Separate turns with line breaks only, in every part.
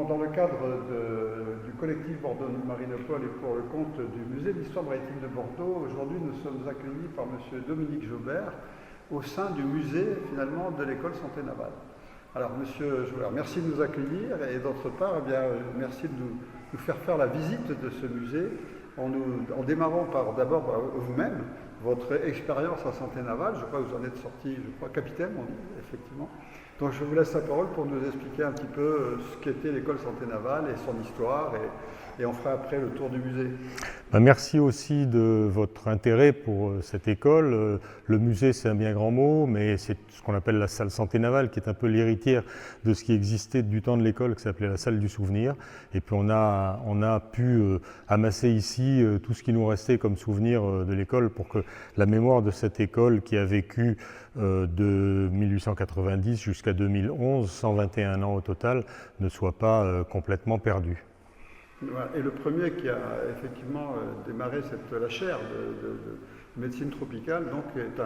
dans le cadre du collectif Bordeaux Marinopole et pour le compte du musée d'histoire maritime de Bordeaux, aujourd'hui nous sommes accueillis par M. Dominique Jobert au sein du musée finalement de l'école santé navale. Alors M. Jobert, merci de nous accueillir et d'autre part, eh bien, merci de nous faire faire la visite de ce musée en démarrant par d'abord vous-même, votre expérience en santé navale. Je crois que vous en êtes sorti, capitaine, on dit, effectivement. Donc je vous laisse la parole pour nous expliquer un petit peu ce qu'était l'école santé navale et son histoire, et on fera après le tour du musée.
Merci aussi de votre intérêt pour cette école. Le musée, c'est un bien grand mot, mais c'est ce qu'on appelle la salle santé navale, qui est un peu l'héritière de ce qui existait du temps de l'école, qui s'appelait la salle du souvenir. Et puis on a pu amasser ici tout ce qui nous restait comme souvenir de l'école pour que la mémoire de cette école qui a vécu de 1890 jusqu'à 2011, 121 ans au total, ne soit pas complètement perdue.
Et le premier qui a effectivement démarré la chaire de médecine tropicale, donc est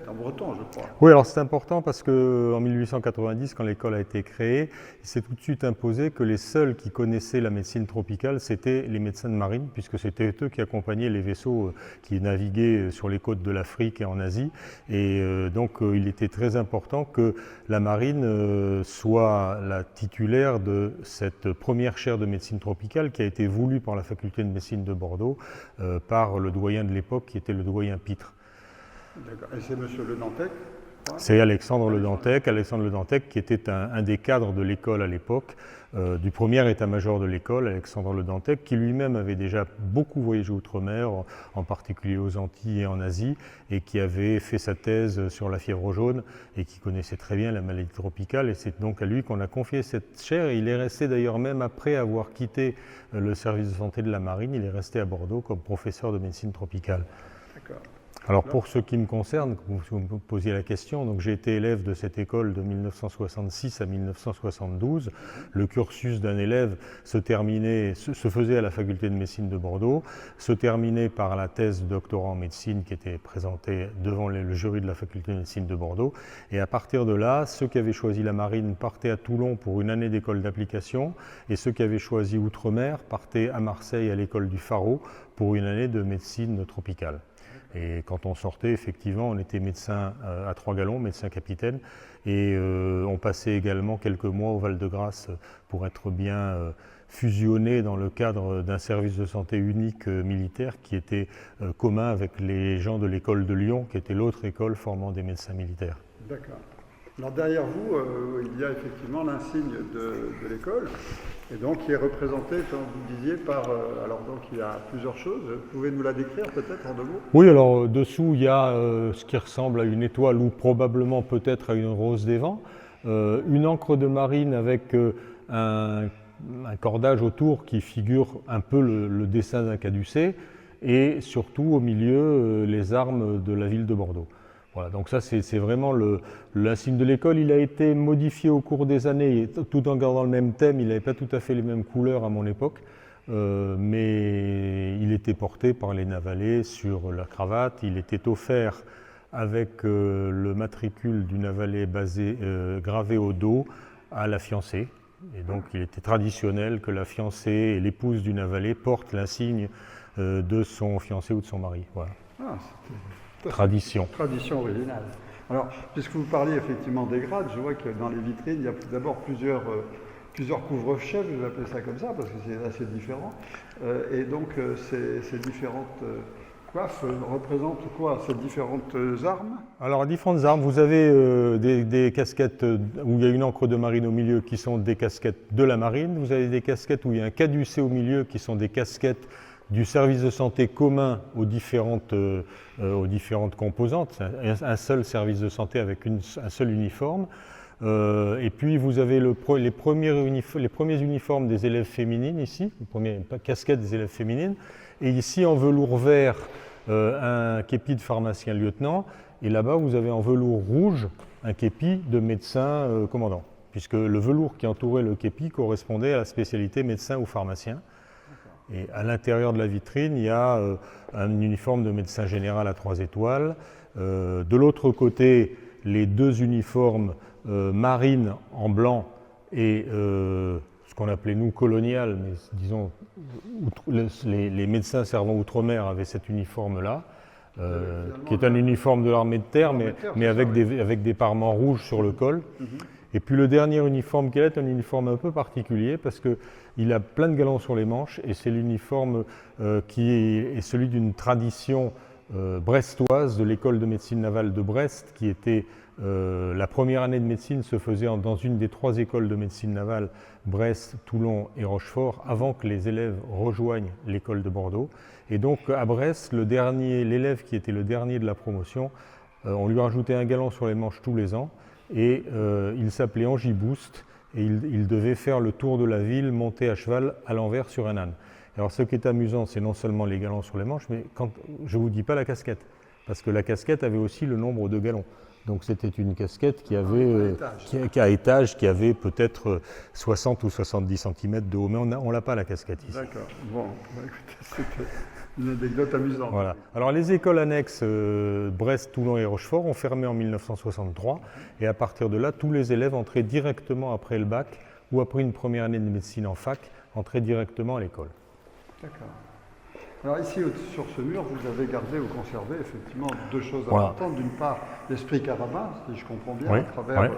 un breton, je crois.
Oui, alors c'est important parce qu'en 1890, quand l'école a été créée, il s'est tout de suite imposé que les seuls qui connaissaient la médecine tropicale, c'était les médecins de marine, puisque c'était eux qui accompagnaient les vaisseaux qui naviguaient sur les côtes de l'Afrique et en Asie. Et donc il était très important que la marine soit la titulaire de cette première chaire de médecine tropicale qui a été voulue par la faculté de médecine de Bordeaux par le doyen de l'époque qui était le doyen Pitre.
D'accord. Et c'est M. Le Dantec?
C'est Alexandre Le Dantec qui était un des cadres de l'école à l'époque, du premier état-major de l'école, Alexandre Le Dantec, qui lui-même avait déjà beaucoup voyagé outre-mer, en particulier aux Antilles et en Asie, et qui avait fait sa thèse sur la fièvre jaune et qui connaissait très bien la maladie tropicale. Et c'est donc à lui qu'on a confié cette chaire. Et il est resté d'ailleurs, même après avoir quitté le service de santé de la marine, il est resté à Bordeaux comme professeur de médecine tropicale.
D'accord.
Alors pour ce qui me concerne, vous me posiez la question, donc j'ai été élève de cette école de 1966 à 1972. Le cursus d'un élève se faisait à la faculté de médecine de Bordeaux, se terminait par la thèse de doctorat en médecine qui était présentée devant le jury de la faculté de médecine de Bordeaux. Et à partir de là, ceux qui avaient choisi la marine partaient à Toulon pour une année d'école d'application, et ceux qui avaient choisi Outre-mer partaient à Marseille à l'école du Pharo pour une année de médecine tropicale. Et quand on sortait, effectivement, on était médecin à Trois-Gallons, médecin capitaine, et on passait également quelques mois au Val-de-Grâce pour être bien fusionné dans le cadre d'un service de santé unique militaire qui était commun avec les gens de l'école de Lyon, qui était l'autre école formant des médecins militaires.
D'accord. Alors derrière vous, il y a effectivement l'insigne de l'école, et donc qui est représenté, comme vous disiez, par... alors donc il y a plusieurs choses. Vous pouvez nous la décrire peut-être en deux mots?
Oui, alors dessous il y a ce qui ressemble à une étoile ou probablement peut-être à une rose des vents, une ancre de marine avec un cordage autour qui figure un peu le dessin d'un caducée, et surtout au milieu les armes de la ville de Bordeaux. Voilà, donc ça c'est vraiment l'insigne de l'école. Il a été modifié au cours des années, tout en gardant le même thème. Il n'avait pas tout à fait les mêmes couleurs à mon époque, mais il était porté par les navalais sur la cravate. Il était offert avec le matricule du navalet gravé au dos à la fiancée. Et donc il était traditionnel que la fiancée et l'épouse du navalet portent l'insigne de son fiancé ou de son mari. Voilà.
Ah,
Tradition.
Tradition originale. Alors, puisque vous parliez effectivement des grades, je vois que dans les vitrines, il y a d'abord plusieurs couvre-chefs, je vais appeler ça comme ça, parce que c'est assez différent. Et donc, ces différentes coiffes représentent quoi, ces différentes armes?
Alors, différentes armes, vous avez des casquettes où il y a une ancre de marine au milieu qui sont des casquettes de la marine. Vous avez des casquettes où il y a un caducée au milieu qui sont des casquettes du service de santé commun aux différentes composantes, un seul service de santé avec un seul uniforme. Et puis vous avez les premiers uniformes des élèves féminines ici, les premières casquettes des élèves féminines, et ici en velours vert un képi de pharmacien lieutenant, et là-bas vous avez en velours rouge un képi de médecin commandant, puisque le velours qui entourait le képi correspondait à la spécialité médecin ou pharmacien. Et à l'intérieur de la vitrine, il y a un uniforme de médecin général à 3 étoiles. De l'autre côté, les deux uniformes marine en blanc et ce qu'on appelait nous colonial, mais disons les médecins servant outre-mer avaient cet uniforme-là, qui est un uniforme de l'armée de terre, mais avec des parements rouges sur le col. Et puis le dernier uniforme qu'il a est un uniforme un peu particulier parce qu'il a plein de galons sur les manches et c'est l'uniforme qui est celui d'une tradition brestoise de l'école de médecine navale de Brest, qui était la première année de médecine se faisait dans une des 3 écoles de médecine navale, Brest, Toulon et Rochefort, avant que les élèves rejoignent l'école de Bordeaux. Et donc à Brest, l'élève qui était le dernier de la promotion, on lui rajoutait un galon sur les manches tous les ans et il s'appelait Angibouste et il devait faire le tour de la ville monté à cheval à l'envers sur un âne. Alors ce qui est amusant, c'est non seulement les galons sur les manches, mais je ne vous dis pas la casquette, parce que la casquette avait aussi le nombre de galons. Donc c'était une casquette qui avait, à étage, qui avait peut-être 60 ou 70 cm de haut, mais on l'a pas la casquette ici.
D'accord, bon, écoutez, c'était une anecdote amusante.
Voilà. Alors les écoles annexes Brest, Toulon et Rochefort ont fermé en 1963, et à partir de là, tous les élèves entraient directement après le bac, ou après une première année de médecine en fac, entraient directement à l'école.
D'accord. Alors ici, sur ce mur, vous avez gardé ou conservé effectivement 2 choses importantes. D'une part, l'esprit carabin, si je comprends bien, à travers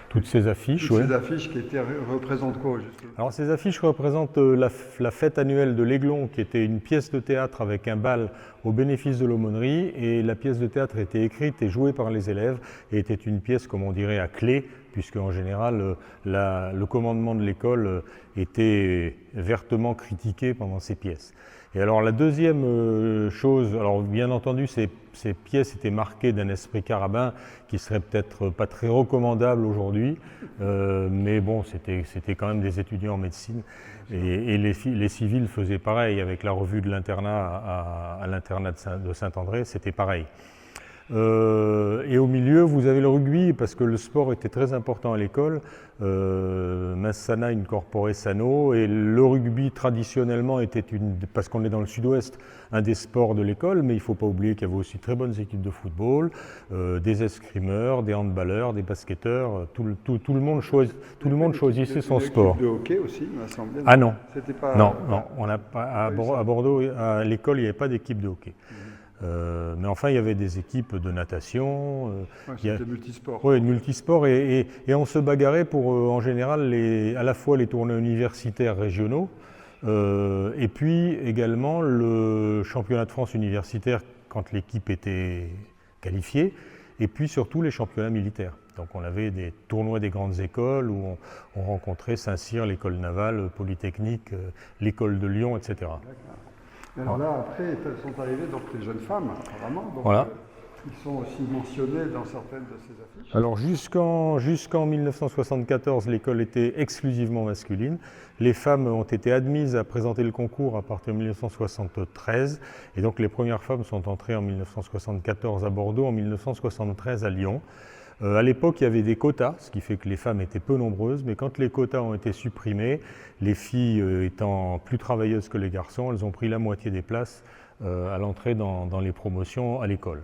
toutes ces affiches.
Ces affiches qui représentent quoi, justement?
Alors ces affiches représentent la fête annuelle de l'Aiglon, qui était une pièce de théâtre avec un bal au bénéfice de l'aumônerie, et la pièce de théâtre était écrite et jouée par les élèves, et était une pièce, comme on dirait, à clé, puisque en général, le commandement de l'école était vertement critiqué pendant ces pièces. Et alors la deuxième chose, alors bien entendu ces pièces étaient marquées d'un esprit carabin qui serait peut-être pas très recommandable aujourd'hui, mais bon, c'était quand même des étudiants en médecine, et les civils faisaient pareil avec la revue de l'internat à l'internat de Saint-André, c'était pareil. Et au milieu, vous avez le rugby, parce que le sport était très important à l'école, mens sana in corpore sano, et le rugby traditionnellement était, parce qu'on est dans le sud-ouest, un des sports de l'école, mais il ne faut pas oublier qu'il y avait aussi de très bonnes équipes de football, des escrimeurs, des handballeurs, des basketteurs, tout le monde choisissait son sport.
De hockey aussi, il m'a semblé.
Ah non,
pas,
non, on n'a pas, à Bordeaux, à l'école, il n'y avait pas d'équipe de hockey. Mais enfin, il y avait des équipes de natation.
C'était multisport.
Oui, multisport. Et on se bagarrait pour, en général, à la fois les tournois universitaires régionaux, et puis également le championnat de France universitaire quand l'équipe était qualifiée, et puis surtout les championnats militaires. Donc on avait des tournois des grandes écoles où on rencontrait Saint-Cyr, l'école navale, Polytechnique, l'école de Lyon, etc.
D'accord. Alors là, après, sont arrivées donc les jeunes femmes, apparemment. Donc,
voilà.
Ils sont aussi mentionnés dans certaines de ces affiches.
Alors jusqu'en 1974, l'école était exclusivement masculine. Les femmes ont été admises à présenter le concours à partir de 1973. Et donc les premières femmes sont entrées en 1974 à Bordeaux, en 1973 à Lyon. À l'époque, il y avait des quotas, ce qui fait que les femmes étaient peu nombreuses, mais quand les quotas ont été supprimés, les filles étant plus travailleuses que les garçons, elles ont pris la moitié des places à l'entrée dans les promotions à l'école.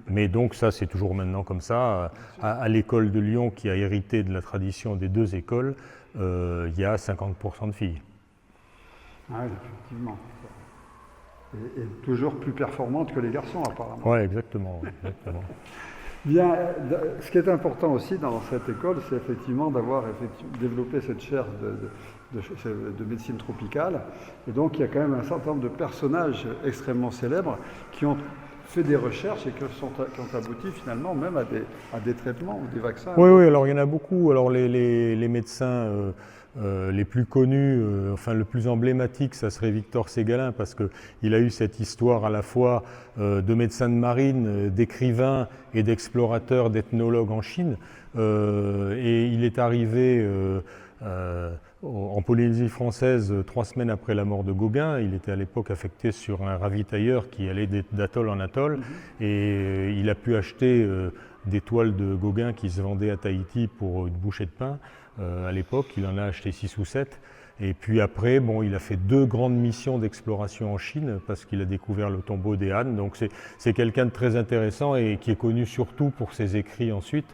Mais donc ça, c'est toujours maintenant comme ça. À l'école de Lyon, qui a hérité de la tradition des 2 écoles, il y a 50% de filles.
Ah oui, effectivement. Et toujours plus performantes que les garçons, apparemment.
Oui, exactement.
Bien, ce qui est important aussi dans cette école, c'est effectivement d'avoir développé cette chaire de médecine tropicale. Et donc, il y a quand même un certain nombre de personnages extrêmement célèbres qui ont fait des recherches et qui ont abouti finalement même à des traitements ou des vaccins.
Oui, alors il y en a beaucoup. Alors les médecins les plus connus, enfin le plus emblématique, ça serait Victor Ségalin, parce qu'il a eu cette histoire à la fois de médecin de marine, d'écrivain et d'explorateur, d'ethnologue en Chine. Et il est arrivé en Polynésie française 3 semaines après la mort de Gauguin. Il était à l'époque affecté sur un ravitailleur qui allait d'atoll en atoll, et il a pu acheter des toiles de Gauguin qui se vendaient à Tahiti pour une bouchée de pain. À l'époque, il en a acheté 6 ou 7. Et puis après, bon, il a fait 2 grandes missions d'exploration en Chine parce qu'il a découvert le tombeau des Han. Donc c'est quelqu'un de très intéressant et qui est connu surtout pour ses écrits ensuite.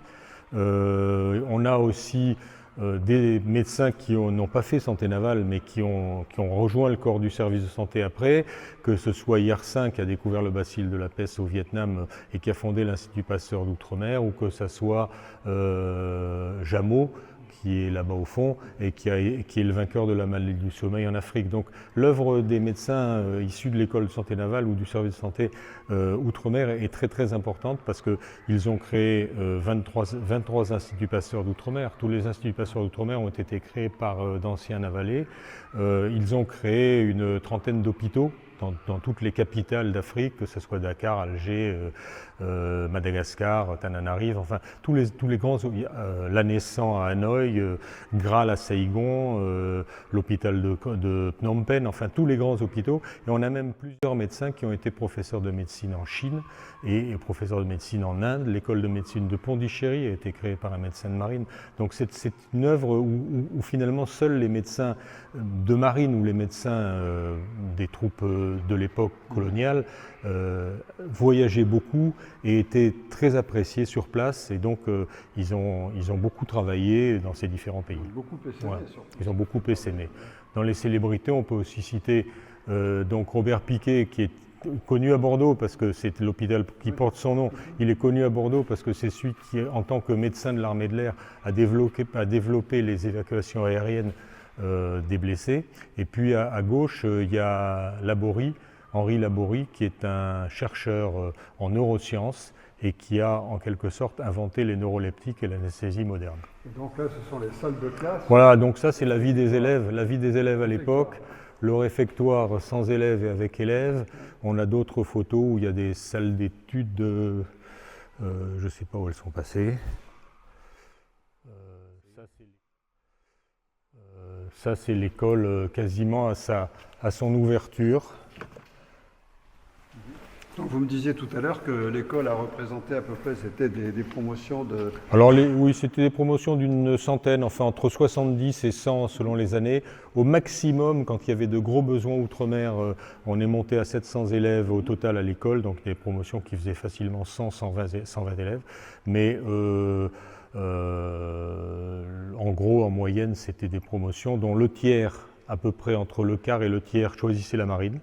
On a aussi des médecins qui n'ont pas fait santé navale, mais qui ont rejoint le corps du service de santé après, que ce soit Yersin qui a découvert le bacille de la peste au Vietnam et qui a fondé l'Institut Pasteur d'Outre-mer, ou que ce soit Jameau, qui est là-bas au fond, et qui est le vainqueur de la maladie du sommeil en Afrique. Donc l'œuvre des médecins issus de l'école de santé navale ou du service de santé Outre-mer est très très importante, parce qu'ils ont créé 23 instituts Pasteur d'Outre-mer. Tous les instituts Pasteur d'Outre-mer ont été créés par d'anciens navalais. Ils ont créé une trentaine d'hôpitaux dans toutes les capitales d'Afrique, que ce soit Dakar, Alger, Madagascar, Tananarive, enfin tous les grands, la Naissant à Hanoï, Graal à Saïgon, l'hôpital de Phnom Penh, enfin tous les grands hôpitaux. Et on a même plusieurs médecins qui ont été professeurs de médecine en Chine et professeurs de médecine en Inde. L'école de médecine de Pondichéry a été créée par un médecin de marine. Donc c'est une œuvre où finalement seuls les médecins de marine ou les médecins des troupes de l'époque coloniale voyageaient beaucoup et étaient très appréciés sur place, et donc ils ont beaucoup travaillé dans ces différents pays.
Beaucoup essaimé,
ouais.
surtout.
Ils ont beaucoup essaimé. Dans les célébrités, on peut aussi citer donc Robert Piquet, qui est connu à Bordeaux parce que c'est l'hôpital qui porte son nom. Il est connu à Bordeaux parce que c'est celui qui, en tant que médecin de l'armée de l'air, a développé les évacuations aériennes des blessés. Et puis à gauche, il y a Henri Laborie, qui est un chercheur en neurosciences et qui a en quelque sorte inventé les neuroleptiques et l'anesthésie moderne.
Et donc là, ce sont les salles de classe.
Voilà, donc ça c'est la vie des élèves à l'époque. Le réfectoire sans élèves et avec élèves. On a d'autres photos où il y a des salles d'études, je ne sais pas où elles sont passées. Ça c'est l'école quasiment à son ouverture.
Donc vous me disiez tout à l'heure que l'école a représenté à peu près, c'était des promotions de...
Alors oui, c'était des promotions d'une centaine, enfin entre 70 et 100 selon les années. Au maximum, quand il y avait de gros besoins outre-mer, on est monté à 700 élèves au total à l'école, donc des promotions qui faisaient facilement 120 élèves. Mais en gros, en moyenne, c'était des promotions dont le tiers, à peu près entre le quart et le tiers, choisissait la marine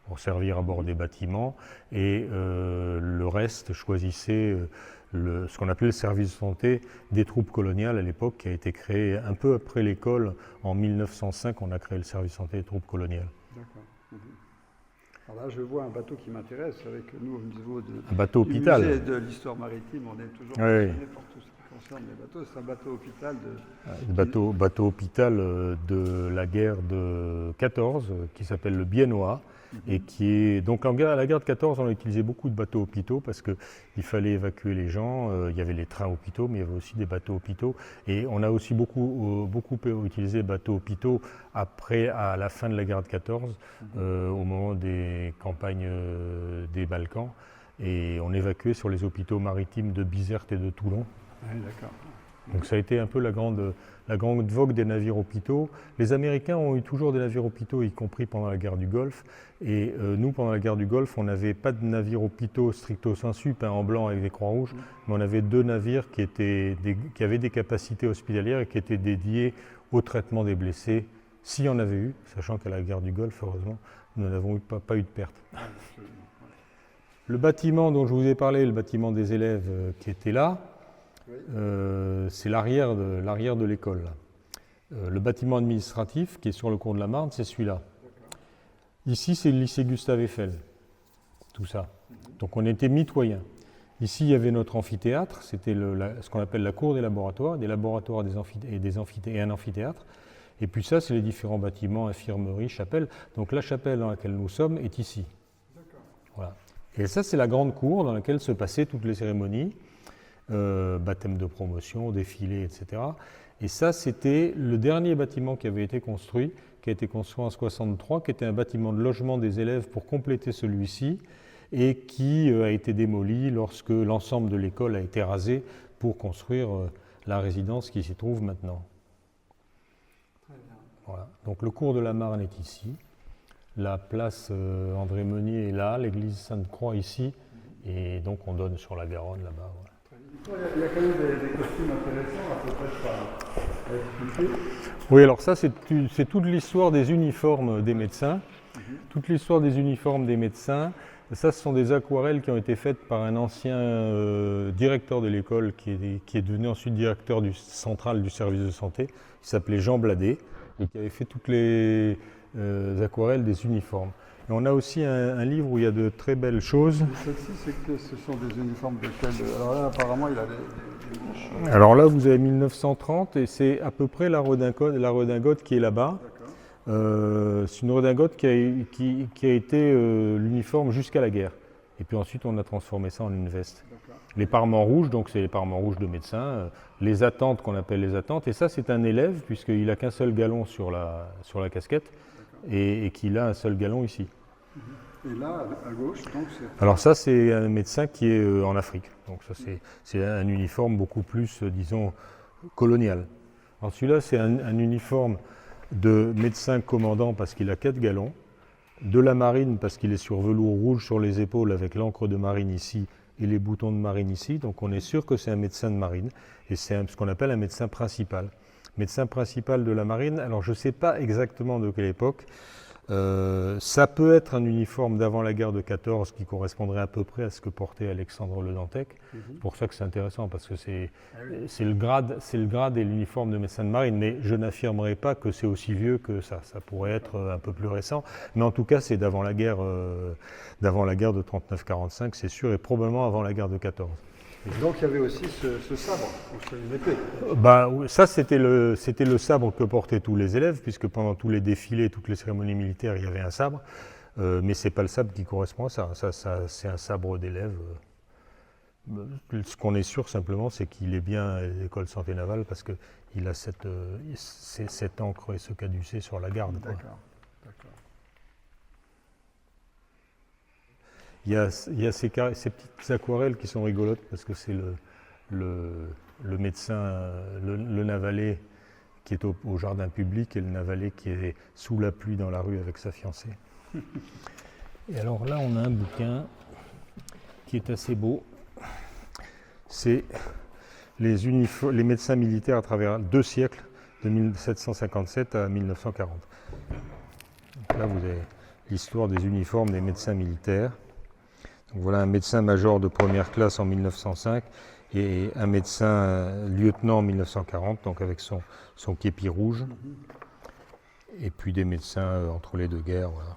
pour servir à bord des bâtiments, et le reste choisissait ce qu'on appelait le service de santé des troupes coloniales à l'époque, qui a été créé un peu après l'école. En 1905, on a créé le service de santé des troupes coloniales.
D'accord. Alors là, je vois un bateau qui m'intéresse, avec nous au niveau
un bateau
du
hôpital.
musée de l'histoire maritime. On est toujours
Oui.
passionné par tout ce qui concerne les bateaux. C'est un bateau hôpital de...
Bateau hôpital de la guerre de 14, qui s'appelle le Biennois, et qui est... Donc à la guerre de 14, on a utilisé beaucoup de bateaux hôpitaux parce qu'il fallait évacuer les gens. Il y avait les trains hôpitaux, mais il y avait aussi des bateaux hôpitaux. Et on a aussi beaucoup utilisé bateaux hôpitaux après, à la fin de la guerre de 14, au moment des campagnes des Balkans. Et on évacuait sur les hôpitaux maritimes de Bizerte et de Toulon.
Oui, d'accord.
Donc ça a été un peu la grande vogue des navires hôpitaux. Les Américains ont eu toujours des navires hôpitaux, y compris pendant la guerre du Golfe. Et nous, pendant la guerre du Golfe, on n'avait pas de navires hôpitaux stricto sensu, peints en blanc avec des croix rouges, mais on avait 2 navires qui avaient des capacités hospitalières et qui étaient dédiés au traitement des blessés, s'il y en avait eu, sachant qu'à la guerre du Golfe, heureusement, nous n'avons pas eu de perte. Le bâtiment dont je vous ai parlé, le bâtiment des élèves qui était là, c'est l'arrière de l'école. Le bâtiment administratif qui est sur le cours de la Marne, c'est celui-là. Ici, c'est le lycée Gustave Eiffel, tout ça. Donc on était mitoyens. Ici, il y avait notre amphithéâtre, c'était ce qu'on appelle la cour des laboratoires et un amphithéâtre. Et puis ça, c'est les différents bâtiments, infirmerie, chapelle. Donc la chapelle dans laquelle nous sommes est ici. Voilà. Et ça, c'est la grande cour dans laquelle se passaient toutes les cérémonies. Baptême de promotion, défilé, etc. Et ça, c'était le dernier bâtiment qui avait été construit, qui a été construit en 1963, qui était un bâtiment de logement des élèves pour compléter celui-ci, et qui a été démoli lorsque l'ensemble de l'école a été rasé pour construire la résidence qui s'y trouve maintenant. Voilà. Donc le cours de la Marne est ici, la place André Meunier est là, l'église Sainte-Croix ici, et donc on donne sur la Garonne là-bas. Voilà.
Il y a quand même des costumes intéressants à peu près par
Oui, alors ça, c'est toute l'histoire des uniformes des médecins. Toute l'histoire des uniformes des médecins. Ça, ce sont des aquarelles qui ont été faites par un ancien directeur de l'école qui est devenu ensuite directeur central du service de santé, qui s'appelait Jean Bladet, et qui avait fait toutes les aquarelles des uniformes. Et on a aussi un livre où il y a de très belles choses.
Celle-ci, c'est que ce sont des uniformes de quel... Alors là, apparemment, il a des manches.
Alors là, vous avez 1930 et c'est à peu près la redingote qui est là-bas. C'est une redingote qui a été l'uniforme jusqu'à la guerre. Et puis ensuite, on a transformé ça en une veste. Les parements rouges, donc c'est les parements rouges de médecins. Les attentes qu'on appelle les attentes. Et ça, c'est un élève, puisqu'il n'a qu'un seul galon sur la casquette et qu'il a un seul galon ici.
Et là, à gauche, donc c'est...
Alors ça, c'est un médecin qui est en Afrique. Donc ça, c'est un uniforme beaucoup plus, disons, colonial. Alors celui-là, c'est un uniforme de médecin commandant parce qu'il a 4 galons, de la marine parce qu'il est sur velours rouge sur les épaules avec l'encre de marine ici et les boutons de marine ici. Donc on est sûr que c'est un médecin de marine et c'est ce qu'on appelle un médecin principal. Médecin principal de la marine, alors je ne sais pas exactement de quelle époque. Ça peut être un uniforme d'avant la guerre de 14 qui correspondrait à peu près à ce que portait Alexandre Le Dantec. C'est pour ça que c'est intéressant parce que c'est le grade et l'uniforme de médecin de marine. Mais je n'affirmerai pas que c'est aussi vieux que ça. Ça pourrait être un peu plus récent. Mais en tout cas, c'est d'avant la guerre de 39-45, c'est sûr, et probablement avant la guerre de 14.
Donc il y avait aussi ce sabre, une épée.
Ça, c'était le sabre que portaient tous les élèves, puisque pendant tous les défilés, toutes les cérémonies militaires, il y avait un sabre. Mais ce n'est pas le sabre qui correspond à ça. Ça c'est un sabre d'élève. Ce qu'on est sûr simplement, c'est qu'il est bien à l'école santé navale, parce qu'il a cette encre et ce caducée sur la garde.
D'accord.
Il y a ces petites aquarelles qui sont rigolotes parce que c'est le médecin, le Navalet qui est au jardin public et le Navalet qui est sous la pluie dans la rue avec sa fiancée. Et alors là, on a un bouquin qui est assez beau. C'est les médecins militaires à travers 2 siècles, de 1757 à 1940. Donc là, vous avez l'histoire des uniformes des médecins militaires. Donc voilà un médecin major de première classe en 1905 et un médecin lieutenant en 1940, donc avec son képi rouge. Et puis des médecins entre les 2 guerres. Voilà.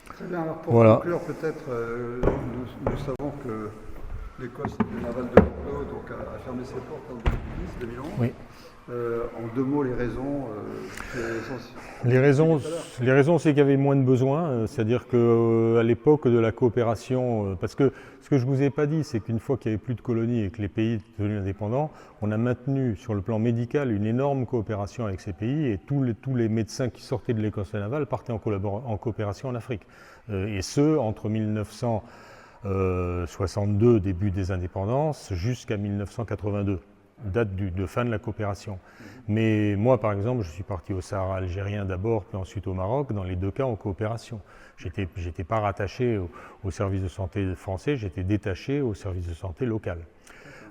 Très bien, alors pour conclure peut-être, nous savons que l'école navale de Bordeaux donc, a fermé ses portes en 2010-2011.
Oui.
En 2 mots, les raisons
Les raisons, c'est qu'il y avait moins de besoins, c'est-à-dire qu'à l'époque de la coopération, parce que ce que je ne vous ai pas dit, c'est qu'une fois qu'il n'y avait plus de colonies et que les pays étaient devenus indépendants, on a maintenu sur le plan médical une énorme coopération avec ces pays et tous les médecins qui sortaient de l'école navale partaient en coopération en Afrique. Et ce, entre 1962, début des indépendances, jusqu'à 1982. Date de fin de la coopération. Mais moi, par exemple, je suis parti au Sahara algérien d'abord, puis ensuite au Maroc, dans les 2 cas en coopération. J'étais pas rattaché au service de santé français, j'étais détaché au service de santé local.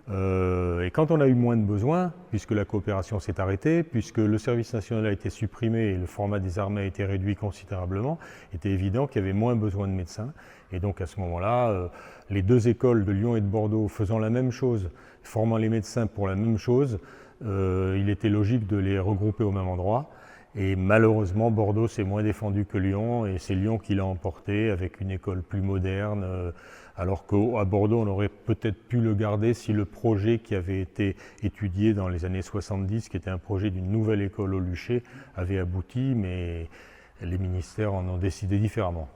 Et quand on a eu moins de besoins, puisque la coopération s'est arrêtée, puisque le service national a été supprimé et le format des armées a été réduit considérablement, il était évident qu'il y avait moins besoin de médecins. Et donc à ce moment-là, les 2 écoles de Lyon et de Bordeaux faisant la même chose, formant les médecins pour la même chose, il était logique de les regrouper au même endroit. Et malheureusement, Bordeaux s'est moins défendu que Lyon, et c'est Lyon qui l'a emporté avec une école plus moderne, alors qu'à Bordeaux, on aurait peut-être pu le garder si le projet qui avait été étudié dans les années 70, qui était un projet d'une nouvelle école au Luché, avait abouti, mais les ministères en ont décidé différemment.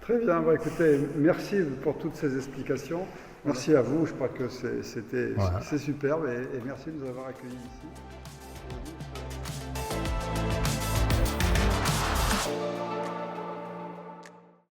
Très bien, écoutez, merci pour toutes ces explications. Merci à vous, je crois que c'est superbe et merci de nous avoir accueillis ici.